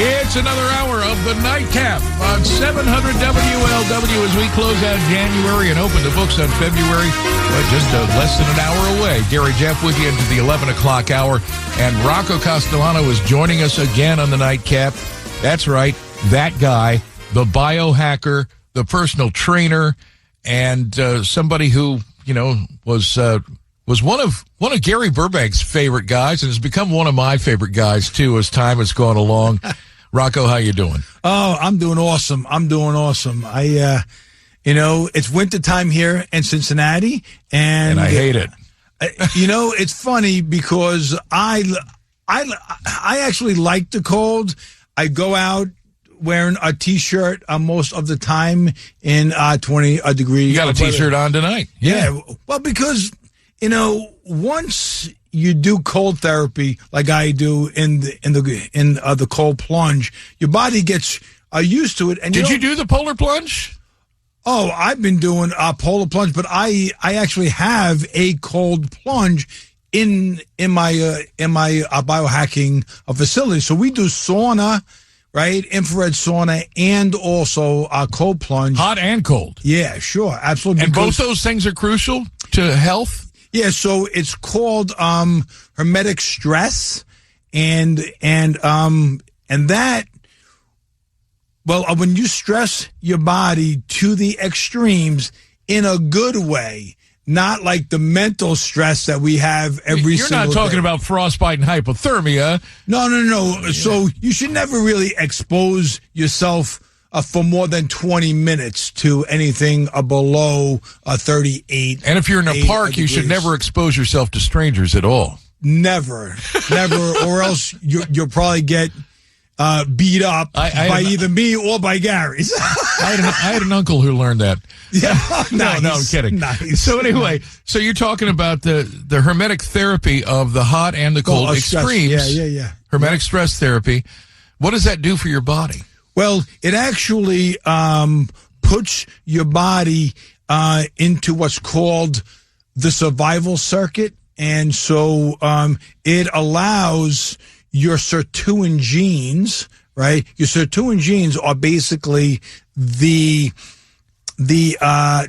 It's another hour of the Nightcap on 700 WLW as we close out January and open the books on February. Just less than an hour away. Gary Jeff with you into the 11 o'clock hour. And Rocco Castellano is joining us again on the Nightcap. That's right, that guy, the biohacker, the personal trainer, and somebody who, was one of Gary Burbank's favorite guys and has become one of my favorite guys, too, as time has gone along. Rocco, how you doing? Oh, I'm doing awesome. It's wintertime here in Cincinnati, and I hate it. It's funny because I actually like the cold. I go out wearing a T-shirt most of the time in 20 degrees. You got a T-shirt on tonight? Yeah. Well, because once you do cold therapy like I do in the cold plunge, your body gets used to it. And did you do the polar plunge? Oh, I've been doing a polar plunge, but I actually have a cold plunge in my biohacking facility. So we do sauna, right? Infrared sauna, and also cold plunge. Hot and cold. Yeah, sure, absolutely. And both those things are crucial to health. Yeah, so it's called hermetic stress, and that. Well, when you stress your body to the extremes in a good way, not like the mental stress that we have every single day. You're not talking about frostbite and hypothermia. No. Yeah. So you should never really expose yourself for more than 20 minutes to anything below 38. And if you're in a park, you should never expose yourself to strangers at all. Never, or else you'll probably get beat up by either me or by Gary. I had an uncle who learned that. Yeah, nice. No, I'm kidding. Nice. So anyway, so you're talking about the hermetic therapy of the hot and the cold extremes. Yeah. Hermetic stress therapy. What does that do for your body? Well, it actually puts your body into what's called the survival circuit. And so it allows your Sirtuin genes, right? Your Sirtuin genes are basically the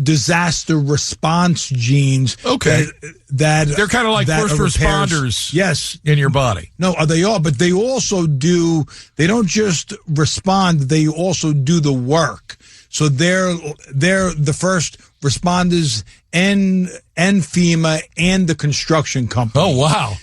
disaster response genes. Okay. That they're kind of like first responders. Yes. In your body. No, they are, but they also they don't just respond, they also do the work. So they're the first responders and FEMA and the construction company. Oh, wow.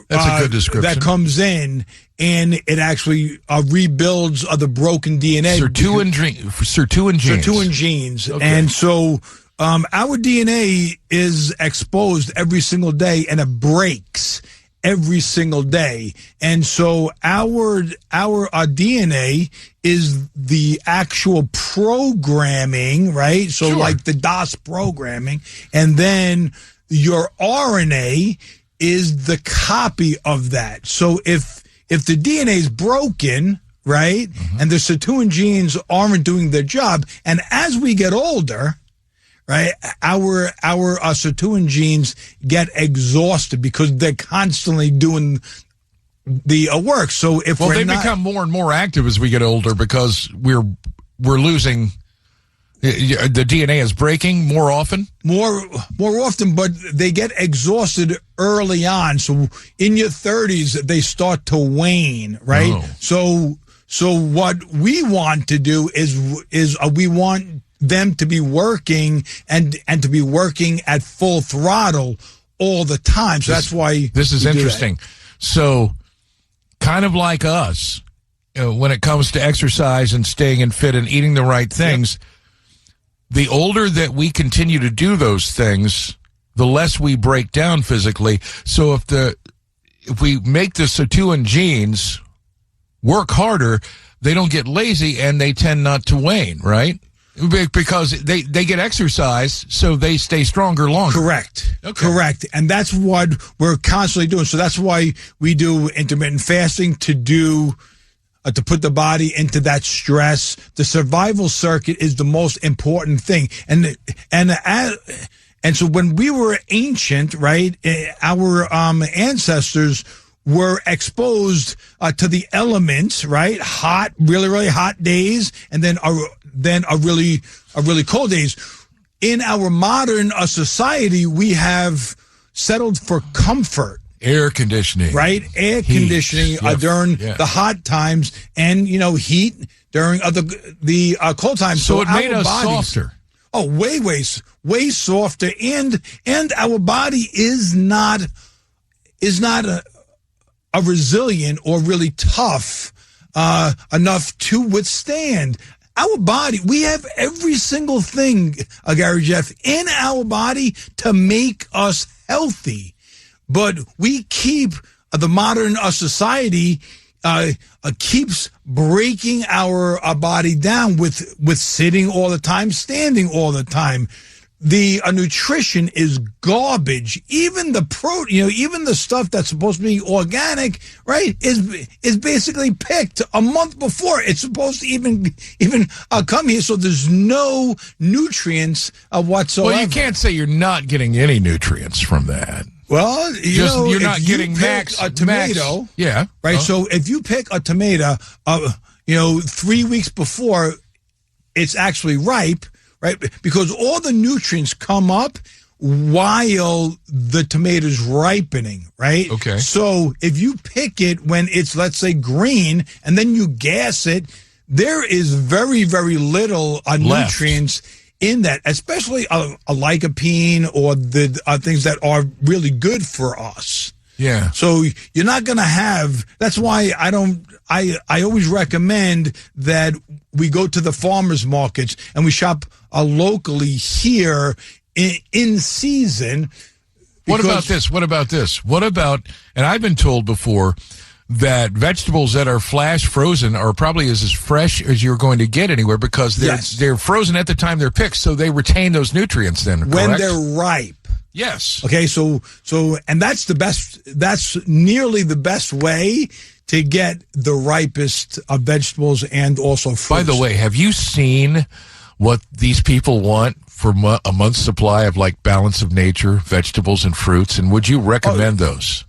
That's a good description. That comes in, and it actually rebuilds the broken DNA. Sirtuin genes. Sirtuin genes. Okay. And so our DNA is exposed every single day, and it breaks every single day. And so our DNA is the actual programming, right? So like the DOS programming, and then your RNA is the copy of that. So if the DNA is broken, right, and the Sirtuin genes aren't doing their job, and as we get older, right, our Sirtuin genes get exhausted because they're constantly doing the work. So if they become more and more active as we get older because we're losing. The DNA is breaking more often? More often, but they get exhausted early on. So in your 30s, they start to wane, right? Oh. So what we want to do is we want them to be working and to be working at full throttle all the time. So that's why this is interesting. So kind of like us, when it comes to exercise and staying in fit and eating the right things, the older that we continue to do those things, the less we break down physically. So if we make the Sirtuin genes work harder, they don't get lazy and they tend not to wane, right? Because they get exercise, so they stay stronger longer. Correct. Okay. Correct. And that's what we're constantly doing. So that's why we do intermittent fasting to put the body into that stress. The survival circuit is the most important thing. And so when we were ancient, right, our ancestors were exposed to the elements, right? Hot, really, really hot days, and then a really cold days. In our modern society, we have settled for comfort. Air conditioning. Right? Air conditioning during the hot times and, heat during the cold times. So it made us softer. Oh, way softer. And our body is not a resilient or really tough enough to withstand. Our body, we have every single thing, Gary Jeff, in our body to make us healthy. But we keep the modern society keeps breaking our body down with sitting all the time, standing all the time. The nutrition is garbage. Even the protein, even the stuff that's supposed to be organic, right, is basically picked a month before it's supposed to even come here. So there's no nutrients whatsoever. Well, you can't say you're not getting any nutrients from that. Well, you're not getting a tomato. Yeah, right. Oh. So if you pick a tomato, 3 weeks before it's actually ripe. Right, because all the nutrients come up while the tomato's ripening, right? Okay. So if you pick it when it's, let's say, green, and then you gas it, there is very, very little nutrients in that, especially a lycopene or the things that are really good for us. Yeah. So you're not going to have, that's why I always recommend that we go to the farmers markets and we shop locally here in season. What about this? What about, and I've been told before that vegetables that are flash frozen are probably as fresh as you're going to get anywhere because they're frozen at the time they're picked, so they retain those nutrients then, correct? When they're ripe. Yes. Okay, so and that's nearly the best way to get the ripest vegetables and also fruits. By the way, have you seen what these people want for a month's supply of like balance of nature, vegetables and fruits? And would you recommend those?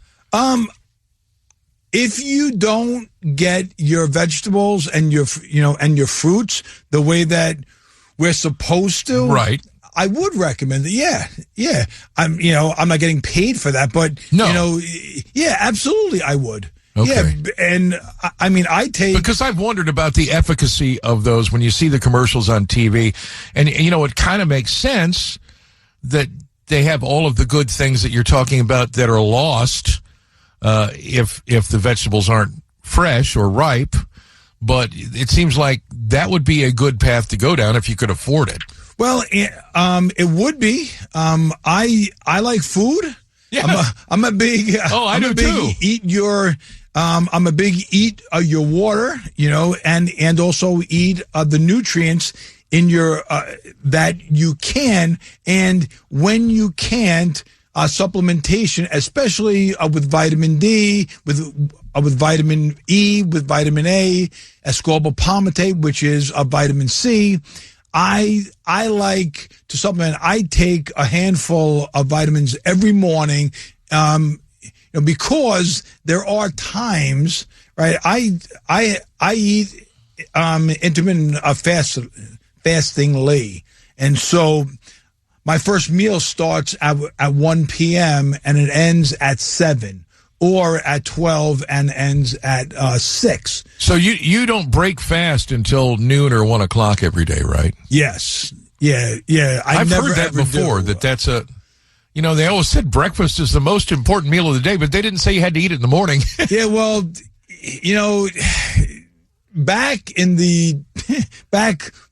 If you don't get your vegetables and your fruits the way that we're supposed to, right? I would recommend it. Yeah. I'm not getting paid for that, but absolutely, I would. Okay. Yeah, and I mean, because I've wondered about the efficacy of those when you see the commercials on TV, and it kind of makes sense that they have all of the good things that you're talking about that are lost if the vegetables aren't fresh or ripe. But it seems like that would be a good path to go down if you could afford it. Well, it would be. I like food. Yeah. I'm a big. I do too. I'm a big eat your water, and also eat the nutrients in your that you can, and when you can't, supplementation, especially with vitamin D, with vitamin E, with vitamin A, ascorbyl palmitate, which is a vitamin C. I like to supplement. I take a handful of vitamins every morning, because there are times, right? I eat intermittent fastingly, and so my first meal starts at 1 p.m. and it ends at 7. Or at 12 and ends at 6. So you don't break fast until noon or 1 o'clock every day, right? Yes. Yeah. I've heard that before. That's a, they always said breakfast is the most important meal of the day, but they didn't say you had to eat it in the morning. Yeah. Well, back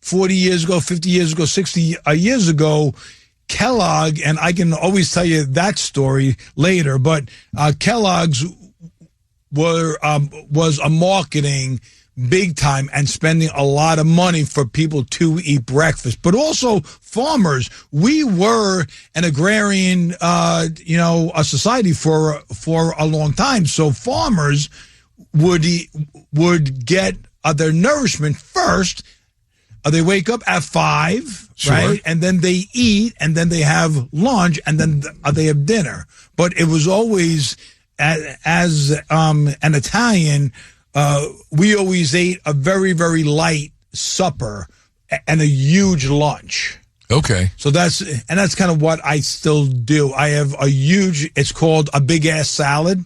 40 years ago, 50 years ago, 60 years ago, Kellogg, and I can always tell you that story later, but Kellogg's was a marketing big time and spending a lot of money for people to eat breakfast, but also farmers. We were an agrarian, a society for a long time. So farmers would get their nourishment first. They wake up at 5, sure, right? And then they eat, and then they have lunch, and then they have dinner. But it was always as an Italian, we always ate a very, very light supper and a huge lunch. Okay. So that's kind of what I still do. I have it's called a big ass salad,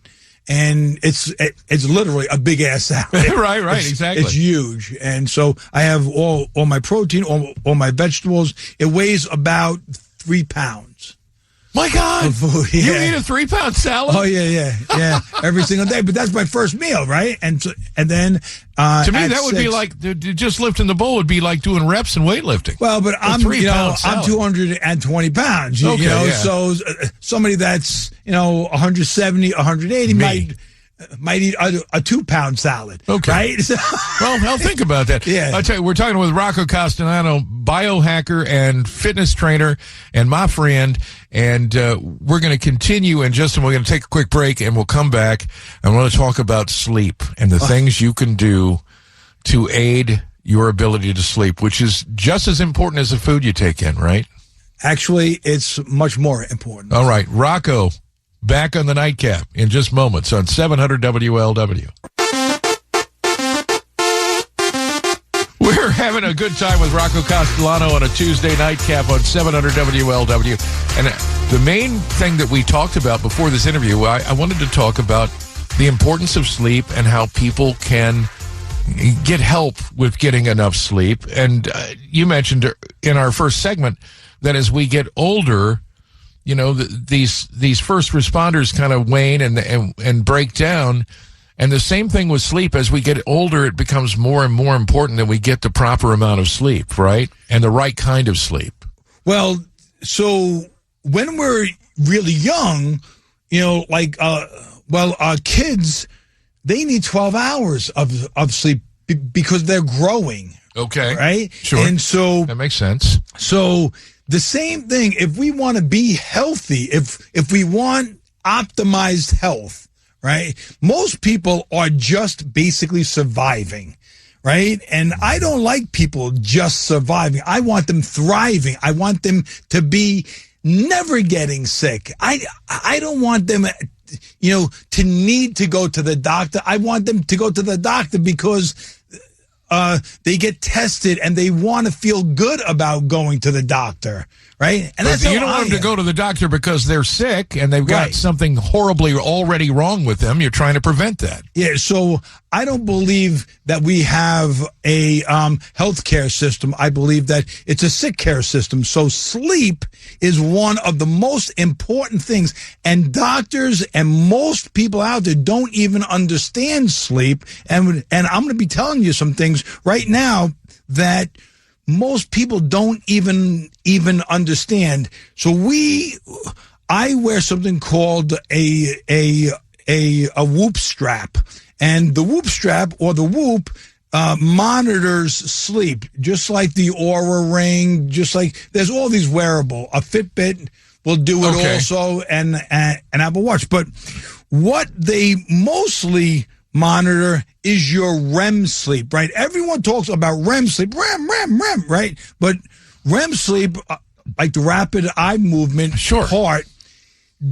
and it's literally a big ass salad. right, exactly. It's huge. And so I have all my protein, all my vegetables. It weighs about 3 pounds. My God, of food. Yeah. You eat a 3-pound salad? Oh yeah, every single day. But that's my first meal, right? And then to me, that would be like just lifting the bowl would be like doing reps and weightlifting. Well, but I'm 220 pounds. Okay, so somebody that's 170, 180 might eat a 2-pound salad. Okay. Right? Well, I'll think about that. Yeah. I'll tell you, we're talking with Rocco Castellano, biohacker and fitness trainer, and my friend. And we're going to continue in just a moment. We're going to take a quick break, and we'll come back. I want to talk about sleep and the things you can do to aid your ability to sleep, which is just as important as the food you take in, right? Actually, it's much more important. All right. Rocco, back on the nightcap in just moments on 700 WLW. We're having a good time with Rocco Castellano on a Tuesday nightcap on 700 WLW. And the main thing that we talked about before this interview, I wanted to talk about the importance of sleep and how people can get help with getting enough sleep. And you mentioned in our first segment that as we get older, these first responders kind of wane and break down. And the same thing with sleep. As we get older, it becomes more and more important that we get the proper amount of sleep, right? And the right kind of sleep. Well, so when we're really young, kids, they need 12 hours of sleep because they're growing. Okay. Right? Sure. And so that makes sense. So the same thing, if we want to be healthy, if we want optimized health, right? Most people are just basically surviving, right? And I don't like people just surviving. I want them thriving. I want them to be never getting sick. I don't want them, to need to go to the doctor. I want them to go to the doctor because they get tested and they want to feel good about going to the doctor, right? And that's you don't want them to go to the doctor because they're sick and they've got something horribly already wrong with them. You're trying to prevent that. Yeah, so I don't believe that we have a healthcare system. I believe that it's a sick care system. So sleep is one of the most important things. And doctors and most people out there don't even understand sleep. And I'm going to be telling you some things right now that most people don't even understand. So I wear something called a Whoop strap, and the Whoop strap or the Whoop monitors sleep, just like the Oura Ring, just like there's all these wearable. A Fitbit will do it also, and an Apple Watch. But what they mostly monitor is your REM sleep, right? Everyone talks about REM sleep, REM, right? But REM sleep, like the rapid eye movement part,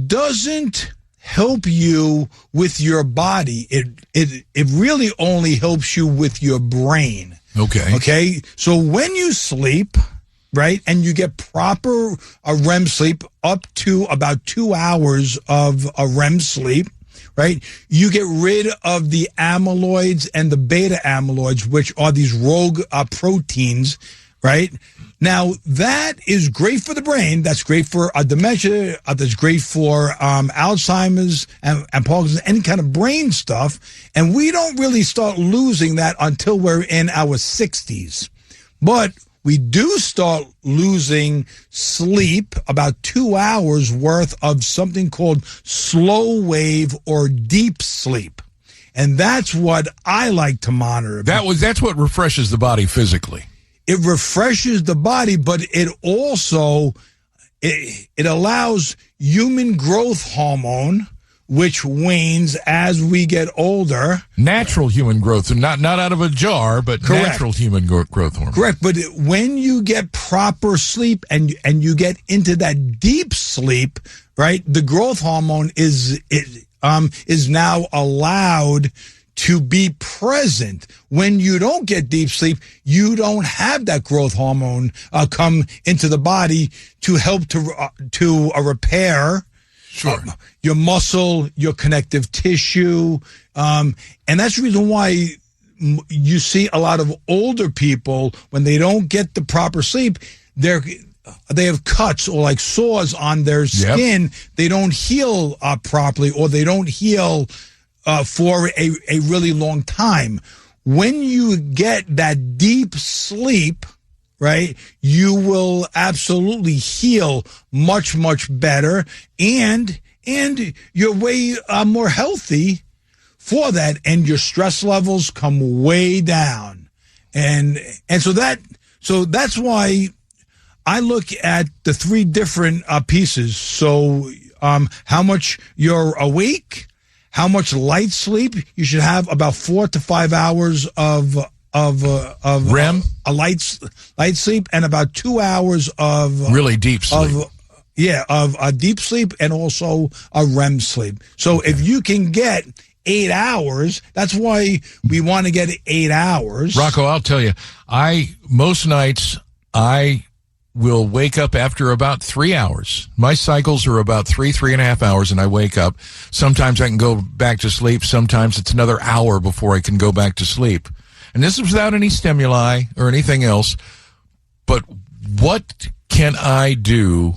doesn't help you with your body. It really only helps you with your brain. Okay. So when you sleep, right, and you get proper REM sleep up to about 2 hours of a REM sleep, right, you get rid of the amyloids and the beta amyloids, which are these rogue proteins, right? Now, that is great for the brain. That's great for dementia. That's great for Alzheimer's and Parkinson's, any kind of brain stuff. And we don't really start losing that until we're in our 60s. But we do start losing sleep, about 2 hours worth of something called slow wave or deep sleep. And that's what I like to monitor. That's what refreshes the body physically. It refreshes the body, but it also, it allows human growth hormone, which wanes as we get older. Natural human growth, not out of a jar, but natural human growth hormone. Correct, but when you get proper sleep and you get into that deep sleep, right, the growth hormone is now allowed to be present. When you don't get deep sleep, you don't have that growth hormone come into the body to help to repair your muscle, your connective tissue. And that's the reason why you see a lot of older people, when they don't get the proper sleep, they have cuts or like sores on their skin. Yep. They don't heal properly, or they don't heal for a really long time. When you get that deep sleep, right, you will absolutely heal much, much better, and you're way more healthy for that, and your stress levels come way down. And so that's why I look at the three different pieces. So how much you're awake, how much light sleep you should have, about 4 to 5 hours of REM, a light sleep, and about 2 hours of really deep sleep. Of a deep sleep, and also a REM sleep. So if you can get 8 hours, that's why we want to get 8 hours. Rocco, I'll tell you, most nights I will wake up after about 3 hours. My cycles are about 3.5 hours, and I wake up. Sometimes I can go back to sleep. Sometimes it's another hour before I can go back to sleep. And this is without any stimuli or anything else. But what can I do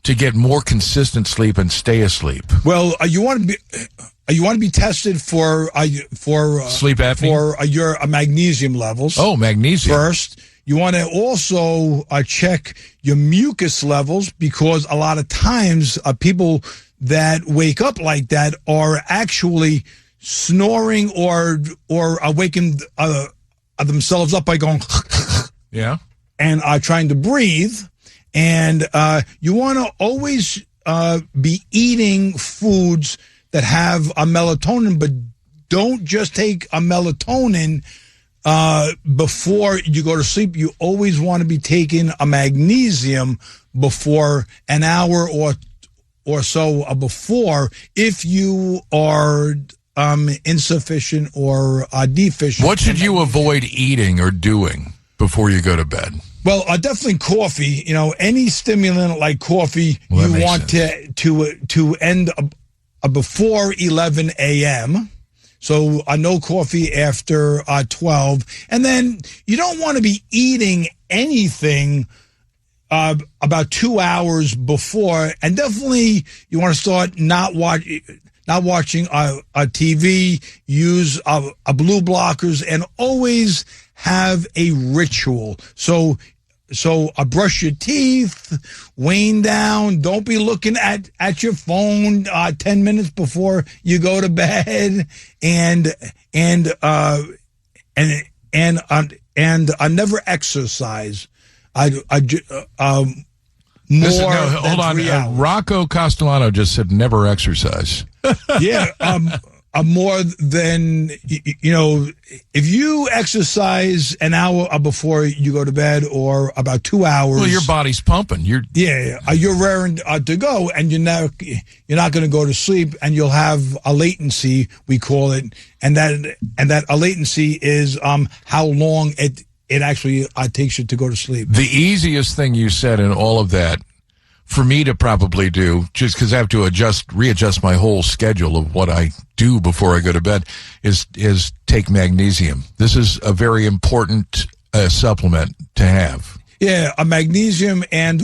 to get more consistent sleep and stay asleep? Well, you want to be tested for sleep apnea, for your magnesium levels. Oh, magnesium first. You want to also check your mucus levels, because a lot of times people that wake up like that are actually snoring or waking themselves up by going and trying to breathe. And you want to always be eating foods that have a melatonin, but don't just take a melatonin before you go to sleep. You always want to be taking a magnesium before an hour or so before, if you are insufficient or deficient. What should you avoid eating or doing before you go to bed? Well, definitely coffee. Any stimulant like coffee, you want to end before 11 a.m., so no coffee after 12. And then you don't want to be eating anything about 2 hours before. And definitely you want to start not watching a TV, use blue blockers, and always have a ritual. So brush your teeth, wind down. Don't be looking at your phone 10 minutes before you go to bed, and never exercise. Hold on. Rocco Castellano just said never exercise. Yeah. More than, if you exercise an hour before you go to bed, or about 2 hours. Well, your body's pumping. You're raring to go, and you're not going to go to sleep, and you'll have a latency, we call it. And that a latency is how long it actually takes you to go to sleep. The easiest thing you said in all of that, for me to probably do, just because I have to readjust my whole schedule of what I do before I go to bed, is take magnesium. This is a very important supplement to have. Yeah, a magnesium and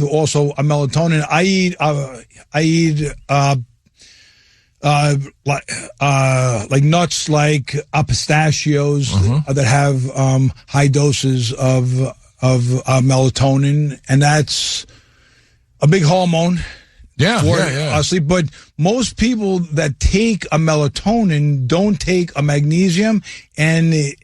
also a melatonin. I eat like nuts, like pistachios that have high doses of melatonin, and that's a big hormone for sleep. But most people that take a melatonin don't take a magnesium, and they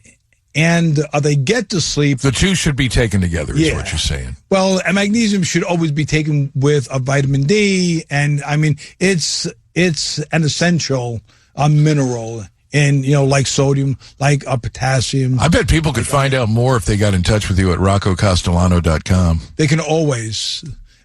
get to sleep. The two should be taken together, is what you're saying. Well, a magnesium should always be taken with a vitamin D, and I mean it's an essential mineral. And, like sodium, like potassium. I bet people could find out more if they got in touch with you at roccocastellano.com. They can always.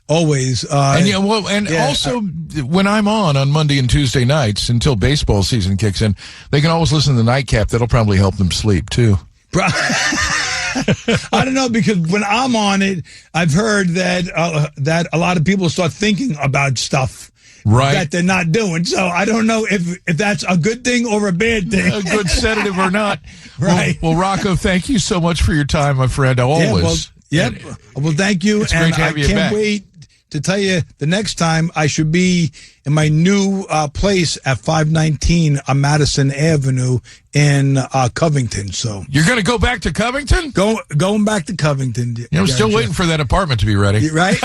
Always. Also, when I'm on Monday and Tuesday nights until baseball season kicks in, they can always listen to the Nightcap. That'll probably help them sleep, too. I don't know, because when I'm on it, I've heard that a lot of people start thinking about stuff that they're not doing. So I don't know if that's a good thing or a bad thing. A good sedative or not. Right. Well, Rocco, thank you so much for your time, my friend. Always. Well, thank you. It's great to have you back. I can't wait to tell you the next time I should be in my new place at 519 on Madison Avenue in Covington. So you're going to go back to Covington? Going back to Covington. I'm still waiting for that apartment to be ready. Right?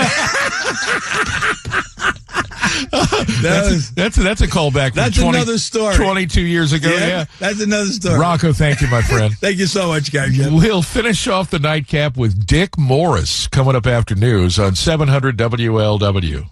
That's a callback. That's another story. 22 years ago. Yeah, that's another story. Rocco, thank you, my friend. Thank you so much, guys. We'll finish off the Nightcap with Dick Morris coming up after news on 700 WLW.